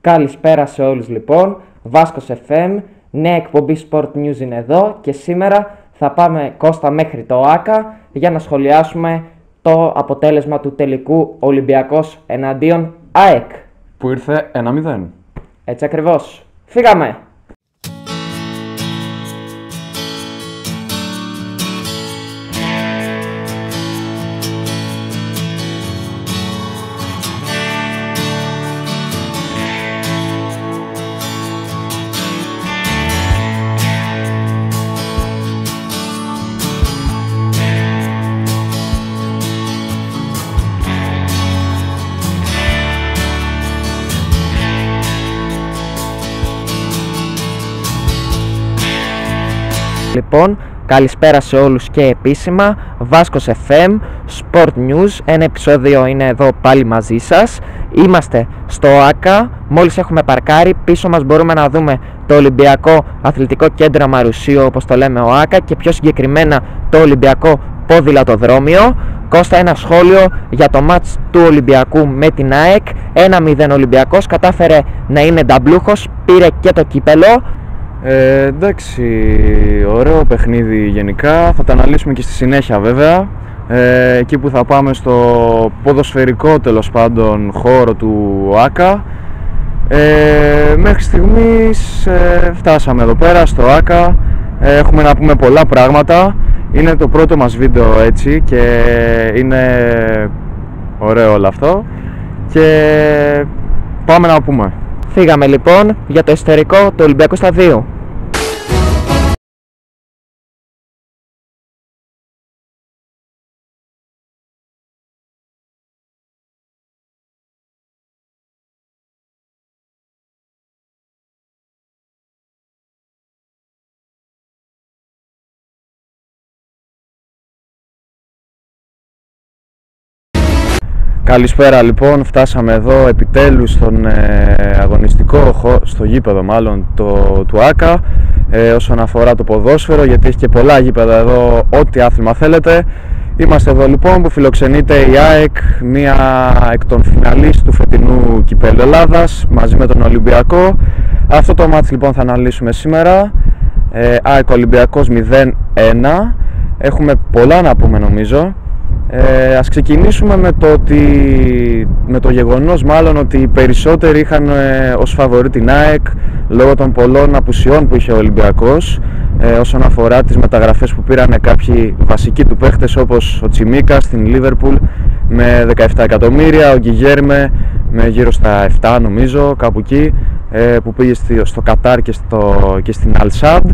Καλησπέρα σε όλους λοιπόν, Βάσκος FM, νέα εκπομπή Sport News είναι εδώ και σήμερα θα πάμε Κώστα μέχρι το ΆΚΑ για να σχολιάσουμε το αποτέλεσμα του τελικού Ολυμπιακός εναντίον ΑΕΚ. Που ήρθε 1-0. Έτσι ακριβώς. Φύγαμε! Λοιπόν, καλησπέρα σε όλους και επίσημα, Βάσκος FM, Sport News, ένα επεισόδιο είναι εδώ πάλι μαζί σας. Είμαστε στο ΆΚΑ, μόλις έχουμε παρκάρει, πίσω μας μπορούμε να δούμε το Ολυμπιακό Αθλητικό Κέντρο Μαρουσίου, όπως το λέμε ο ΆΚΑ, και πιο συγκεκριμένα το Ολυμπιακό Ποδηλατοδρόμιο. Κώστα, ένα σχόλιο για το μάτς του Ολυμπιακού με την ΑΕΚ. 1-0 Ολυμπιακός, κατάφερε να είναι νταμπλούχος, πήρε και το κύπελο. Εντάξει, ωραίο παιχνίδι γενικά, θα τα αναλύσουμε και στη συνέχεια βέβαια. Εκεί που θα πάμε στο ποδοσφαιρικό τέλος πάντων χώρο του ΆΚΑ. Μέχρι στιγμής φτάσαμε εδώ πέρα στο ΆΚΑ, έχουμε να πούμε πολλά πράγματα. Είναι το πρώτο μας βίντεο έτσι και είναι ωραίο όλο αυτό και πάμε να πούμε. Φύγαμε λοιπόν για το ιστορικό του Ολυμπιακού Σταδίου. Καλησπέρα λοιπόν, φτάσαμε εδώ επιτέλους στον αγωνιστικό στο γήπεδο μάλλον του ΆΚΑ όσον αφορά το ποδόσφαιρο, γιατί έχει και πολλά γήπεδα εδώ, ό,τι άθλημα θέλετε. Είμαστε εδώ λοιπόν που φιλοξενείται η ΑΕΚ, μία εκ των φιναλίστ του φετινού Κυπέλλου Ελλάδας μαζί με τον Ολυμπιακό. Αυτό το μάτς λοιπόν θα αναλύσουμε σήμερα. ΑΕΚ Ολυμπιακός 0-1. Έχουμε πολλά να πούμε νομίζω. Ας ξεκινήσουμε με το γεγονός μάλλον ότι οι περισσότεροι είχαν ως φαβορί την ΑΕΚ λόγω των πολλών απουσιών που είχε ο Ολυμπιακός όσον αφορά τις μεταγραφές που πήραν κάποιοι βασικοί του παίχτες, όπως ο Τσιμίκας στην Λίβερπουλ με 17 εκατομμύρια, ο Γκιγέρμε με γύρω στα 7 νομίζω, κάπου εκεί, που πήγε στο Κατάρ και στην Αλσάντ.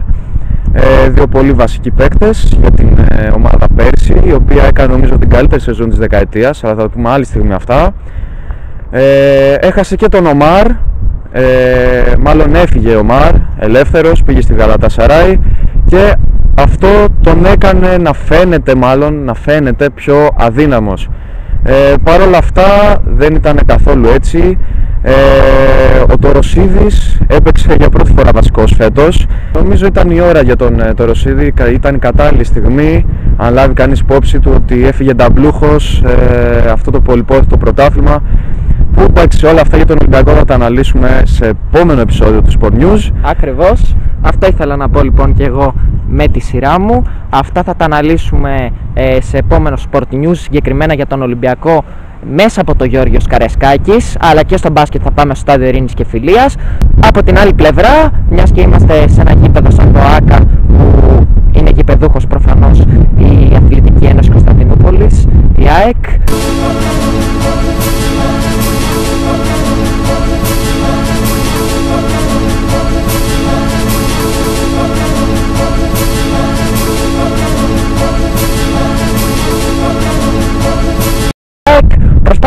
Δύο πολύ βασικοί παίκτες για την ομάδα πέρσι, η οποία έκανε νομίζω την καλύτερη σεζόν της δεκαετίας, αλλά θα το πούμε άλλη στιγμή αυτά. Έχασε και τον Ομάρ, μάλλον έφυγε ο Ομάρ ελεύθερος, πήγε στη Γαλατασαράι και αυτό τον έκανε να φαίνεται πιο αδύναμος. Παρ' όλα αυτά δεν ήταν καθόλου έτσι. Ο Τοροσίδης έπαιξε για πρώτη φορά βασικός φέτος. Νομίζω ήταν η ώρα για τον Τοροσίδη, ήταν η κατάλληλη στιγμή, αν λάβει κανείς υπόψη του ότι έφυγε νταμπλούχος αυτό το πολυπόθητο πρωτάθλημα. Που εντάξει, όλα αυτά για τον Ολυμπιακό θα τα αναλύσουμε σε επόμενο επεισόδιο του Sport News. Ακριβώς, αυτό ήθελα να πω λοιπόν και εγώ με τη σειρά μου. Αυτά θα τα αναλύσουμε σε επόμενο Sport News, συγκεκριμένα για τον Ολυμπιακό μέσα από το Γιώργος Καρεσκάκης, αλλά και στο μπάσκετ θα πάμε στο Στάδιο Ειρήνης και Φιλίας. Από την άλλη πλευρά, μιας και είμαστε σε ένα γήπεδο σαν το ΆΚΑ, που είναι γηπεδούχος προφανώς η Αθλητική Ένωση Κωνσταντινούπολης, η ΑΕΚ.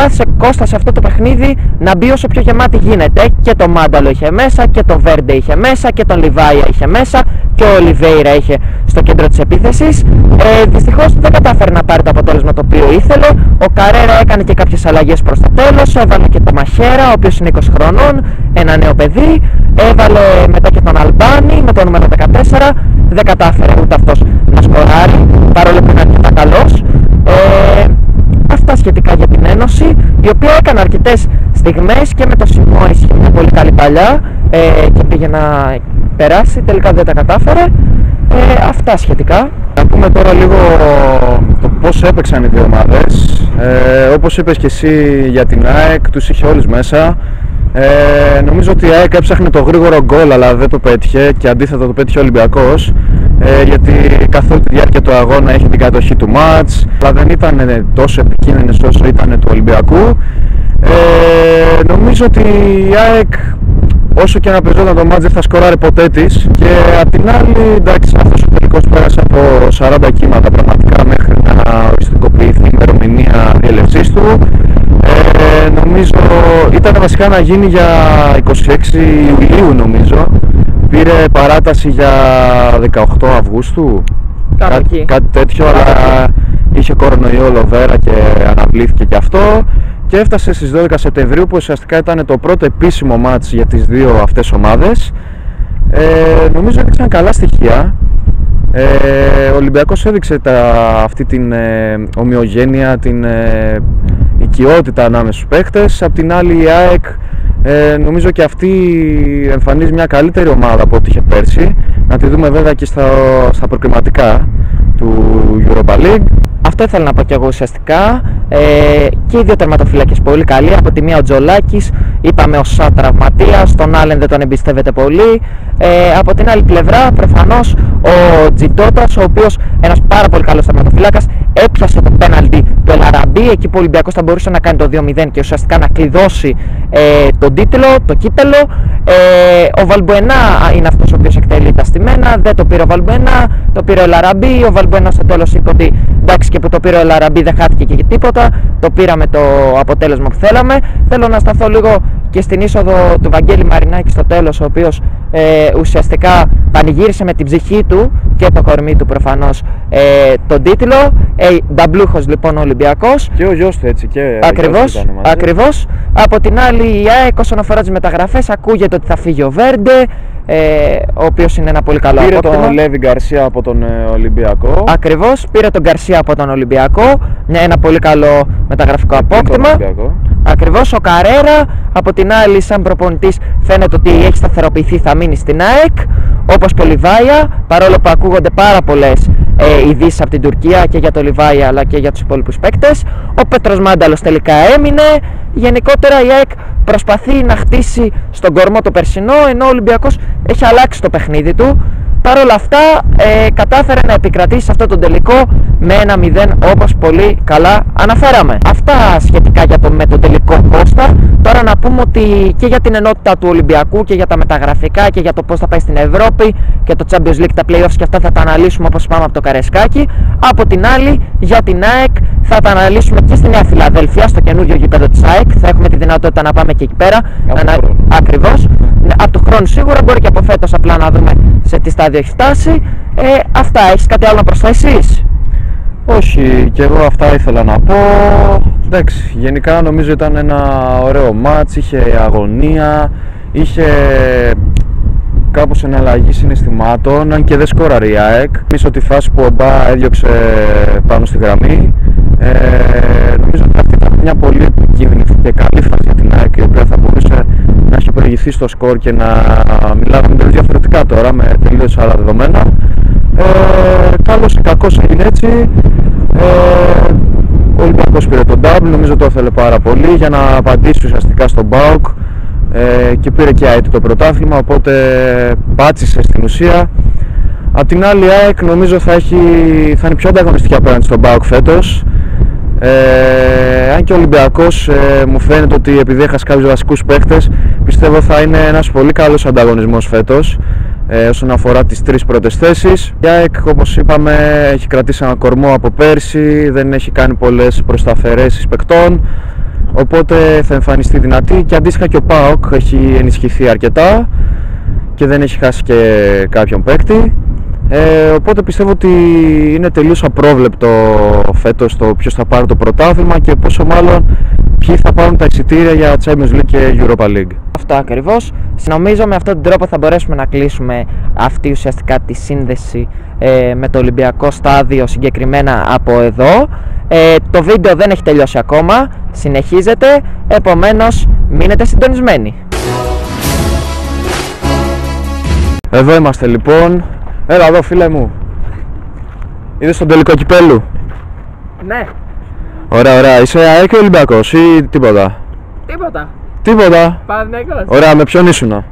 προσπάθησε Κώστα σε αυτό το παιχνίδι να μπει όσο πιο γεμάτη γίνεται. Και το Μάνταλο είχε μέσα, και το Βέρντε είχε μέσα, και τον Λιβάια είχε μέσα, και ο Ολιβέιρα είχε στο κέντρο της επίθεσης. Δυστυχώς δεν κατάφερε να πάρει το αποτέλεσμα το οποίο ήθελε. Ο Καρέρα έκανε και κάποιες αλλαγές προς το τέλος. Έβαλε και το Μαχέρα, ο οποίος είναι 20 χρονών, ένα νέο παιδί. Έβαλε μετά και τον Αλμπάνη με το νούμερο 14. Δεν κατάφερε ούτε αυτός να σκοράρει, παρόλο που είναι αρκετά καλός. Αυτά σχετικά για την Ένωση, η οποία έκανε αρκετές στιγμές και με το Σιμώη είχε μια πολύ καλή παλιά και πήγε να περάσει, τελικά δεν τα κατάφερε. Αυτά σχετικά. Να πούμε τώρα λίγο το πώς έπαιξαν οι δύο ομάδες. Όπως είπες και εσύ για την ΑΕΚ, τους είχε όλους μέσα. Νομίζω ότι η ΑΕΚ έψαχνε το γρήγορο γκολ, αλλά δεν το πέτυχε, και αντίθετα το πέτυχε ο Ολυμπιακός, γιατί καθ' όλη τη διάρκεια του αγώνα είχε την κατοχή του μάτς, αλλά δεν ήταν τόσο επικίνδυνες όσο ήταν του Ολυμπιακού. Νομίζω ότι η ΑΕΚ, όσο και να παίζονταν το μάτς, δεν θα σκοράρει ποτέ της, και απ' την άλλη, εντάξει, αυτός ο τελικός πέρασε από 40 κύματα πραγματικά μέχρι να οριστικοποιηθεί η ημερομηνία διέλευσής του. Νομίζω ήταν βασικά να γίνει για 26 Ιουλίου, νομίζω. Πήρε παράταση για 18 Αυγούστου, κάτι τέτοιο, αλλά είχε κορονοϊό Λοβέρα και αναβλήθηκε και αυτό, και έφτασε στις 12 Σεπτεμβρίου, που ουσιαστικά ήταν το πρώτο επίσημο μάτς για τις δύο αυτές ομάδες. Νομίζω έδειξαν καλά στοιχεία. Ο Ολυμπιακός έδειξε αυτή την ομοιογένεια, την οικειότητα ανάμεσα στους παίχτες. Απ' την άλλη η ΑΕΚ νομίζω και αυτή εμφανίζει μια καλύτερη ομάδα από ό,τι είχε πέρσι. Να τη δούμε βέβαια και στα προκριματικά του Europa League. Αυτό ήθελα να πω και εγώ ουσιαστικά. Και οι δύο τερματοφύλακες πολύ καλοί. Από τη μία ο Τζολάκης, είπαμε ο Σα τραυματίας, τον Άλεν δεν τον εμπιστεύεται πολύ. Από την άλλη πλευρά προφανώς ο Τζιντότας, ο οποίος ένας πάρα πολύ καλός τερματοφύλακας, έπιασε το πέναλτι του Ελαραμπή, εκεί που ο Ολυμπιακός θα μπορούσε να κάνει το 2-0 και ουσιαστικά να κλειδώσει τον τίτλο, το κύπελο. Ο Βαλμπουενά είναι αυτός ο οποίος εκτελεί τα στημένα, δεν το πήρε ο Βαλμπουενά, το πήρε ο Ελαραμπή. Ο Βαλμπουενά στο τέλος είπε ότι εντάξει, και που το πήρε ο Ελαραμπή δεν χάθηκε και τίποτα, το πήραμε το αποτέλεσμα που θέλαμε. Θέλω να σταθώ λίγο και στην είσοδο του Βαγγέλη Μαρινάκη στο τέλος, ο οποίος ουσιαστικά πανηγύρισε με την ψυχή του και το κορμί του προφανώς τον τίτλο. Νταμπλούχος λοιπόν ο Ολυμπιακός. Και ο γιος του έτσι, και ακριβώς. Από την άλλη η ΑΕΚ, όσον αφορά τις μεταγραφές, ακούγεται ότι θα φύγει ο Βέρντε, ο οποίος είναι ένα πολύ καλό απόκτημα. Πήρε τον Λέβι Γκαρσία από τον Ολυμπιακό. Ακριβώς, πήρε τον Γκαρσία από τον Ολυμπιακό, ένα πολύ καλό μεταγραφικό απόκτημα. Ακριβώς, ο Καρέρα από την άλλη σαν προπονητής φαίνεται ότι έχει σταθεροποιηθεί, θα μείνει στην ΑΕΚ, όπως και ο Λιβάια, παρόλο που ακούγονται πάρα πολλές ειδήσεις από την Τουρκία και για το Λιβάια αλλά και για τους υπόλοιπους παίκτες. Ο Πέτρος Μάνταλος τελικά έμεινε. Γενικότερα η ΑΕΚ προσπαθεί να χτίσει στον κορμό το περσινό, ενώ ο Ολυμπιακός έχει αλλάξει το παιχνίδι του. Παρ' όλα αυτά κατάφερε να επικρατήσει σε αυτό το τελικό με 1-0, όπως πολύ καλά αναφέραμε. Αυτά σχετικά με το τελικό, Κώστα. Τώρα να πούμε ότι και για την ενότητα του Ολυμπιακού και για τα μεταγραφικά και για το πώς θα πάει στην Ευρώπη και το Champions League, τα playoffs και αυτά θα τα αναλύσουμε όπως πάμε από το Καρεσκάκι. Από την άλλη, για την ΑΕΚ θα τα αναλύσουμε και στη Νέα Φιλαδέλφια, στο καινούριο γήπεδο της ΑΕΚ. Θα έχουμε τη δυνατότητα να πάμε και εκεί πέρα. Ακριβώς. Από του χρόνου σίγουρα, μπορεί και από φέτος, απλά να δούμε σε τι στάδιο έχει φτάσει. Αυτά, έχεις κάτι άλλο να προσθέσεις? Όχι, και εγώ αυτά ήθελα να πω. Εντάξει, γενικά νομίζω ήταν ένα ωραίο μάτς, είχε αγωνία, είχε κάπως εναλλαγή συναισθημάτων, αν και δεν σκόραρε η ΑΕΚ. Νομίζω ότι η φάση που ο Μπα έδιωξε πάνω στη γραμμή, νομίζω ότι αυτή ήταν μια πολύ επικίνδυνη και καλή φάση για την ΑΕΚ, η οποία θα μπορούσε να έχει προηγηθεί στο σκορ και να μιλάμε τελείως διαφορετικά τώρα, με τελείως άλλα δεδομένα. Καλώς ή κακώς έγινε έτσι. Ο Ολυμπιακός πήρε τον double, νομίζω το ήθελε πάρα πολύ για να απαντήσει ουσιαστικά στον ΠΑΟΚ, και πήρε και η το πρωτάθλημα, οπότε πάτησε στην ουσία. Απ' την άλλη η ΑΕΚ νομίζω θα είναι πιο ανταγωνιστική απέναντι στον ΠΑΟΚ φέτος. Αν και ο Ολυμπιακός μου φαίνεται ότι επειδή έχασε κάποιους βασικούς παίχτες, πιστεύω θα είναι ένας πολύ καλός ανταγωνισμός φέτος όσον αφορά τις τρεις πρώτες θέσεις. Η ΑΕΚ, όπως είπαμε, έχει κρατήσει ένα κορμό από πέρσι, δεν έχει κάνει πολλές προσταφαιρέσεις παικτών, οπότε θα εμφανιστεί δυνατή και αντίστοιχα και ο ΠΑΟΚ έχει ενισχυθεί αρκετά και δεν έχει χάσει και κάποιον παίκτη. Οπότε πιστεύω ότι είναι τελείως απρόβλεπτο φέτος το ποιος θα πάρει το πρωτάθλημα και πόσο μάλλον ποιοι θα πάρουν τα εισιτήρια για Champions League και Europa League. Αυτό ακριβώς. Νομίζω με αυτόν τον τρόπο θα μπορέσουμε να κλείσουμε αυτή ουσιαστικά τη σύνδεση με το Ολυμπιακό στάδιο, συγκεκριμένα από εδώ. Το βίντεο δεν έχει τελειώσει ακόμα, συνεχίζεται, επομένως μείνετε συντονισμένοι. Εδώ είμαστε λοιπόν. Έλα εδώ φίλε μου. Είδες τον τελικό κυπέλου? Ναι. Ωραία, ωραία. Είσαι ΑΕΚ ή Ολυμπιακός ή τίποτα? Τίποτα. Τίποτα. Παναθηναϊκός. Ωραία, με ποιον ήσουνα?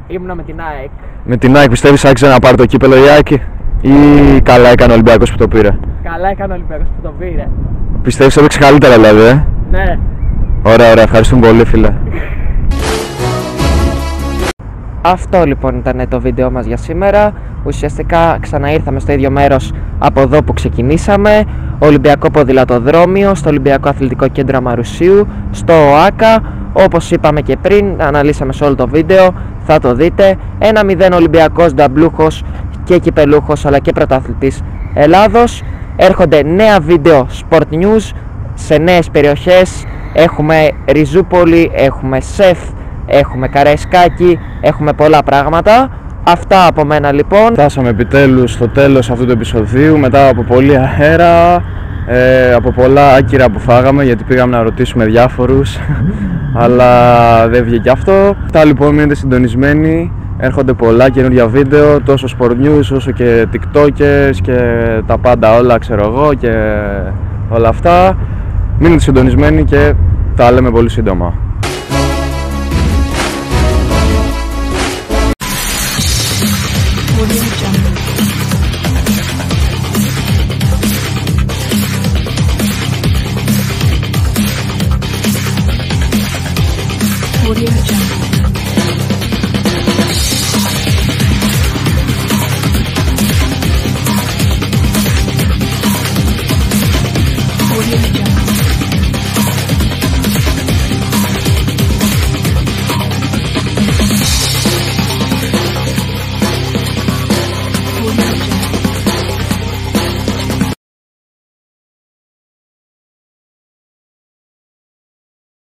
Ήμουνα με την ΑΕΚ. Με την ΑΕΚ, πιστεύεις άξιζε να πάρει το κύπελο η ΑΕΚ ή καλά έκανε ο Ολυμπιακός που το πήρε? Καλά έκανε ο Ολυμπιακός που το πήρε. Πιστεύεις έπαιξε καλύτερα δηλαδή, Ναι. Ωραία, ωραία. Ευχαριστούμε πολύ φίλε. Αυτό λοιπόν ήταν το βίντεο μας για σήμερα. Ουσιαστικά ξαναήρθαμε στο ίδιο μέρος από εδώ που ξεκινήσαμε, Ολυμπιακό Ποδηλατοδρόμιο, στο Ολυμπιακό Αθλητικό Κέντρο Αμαρουσίου, στο ΟΑΚΑ. Όπως είπαμε και πριν, αναλύσαμε σε όλο το βίντεο, θα το δείτε. 1-0 Ολυμπιακός, νταμπλούχος και κυπελούχος αλλά και πρωταθλητής Ελλάδος. Έρχονται νέα βίντεο Sport News σε νέες περιοχές. Έχουμε Ριζούπολη, έχουμε ΣΕΦ, έχουμε Καραϊσκάκη, έχουμε πολλά πράγματα. Αυτά από μένα λοιπόν. Φτάσαμε επιτέλους στο τέλος αυτού του επεισοδίου μετά από πολύ αέρα, από πολλά άκυρα που φάγαμε γιατί πήγαμε να ρωτήσουμε διάφορους αλλά δεν βγήκε αυτό. Αυτά λοιπόν, μείνετε συντονισμένοι, έρχονται πολλά καινούργια βίντεο, τόσο Sport News όσο και TikTokers και τα πάντα όλα ξέρω εγώ και όλα αυτά. Μείνετε συντονισμένοι και τα λέμε πολύ σύντομα. Audio Jungle.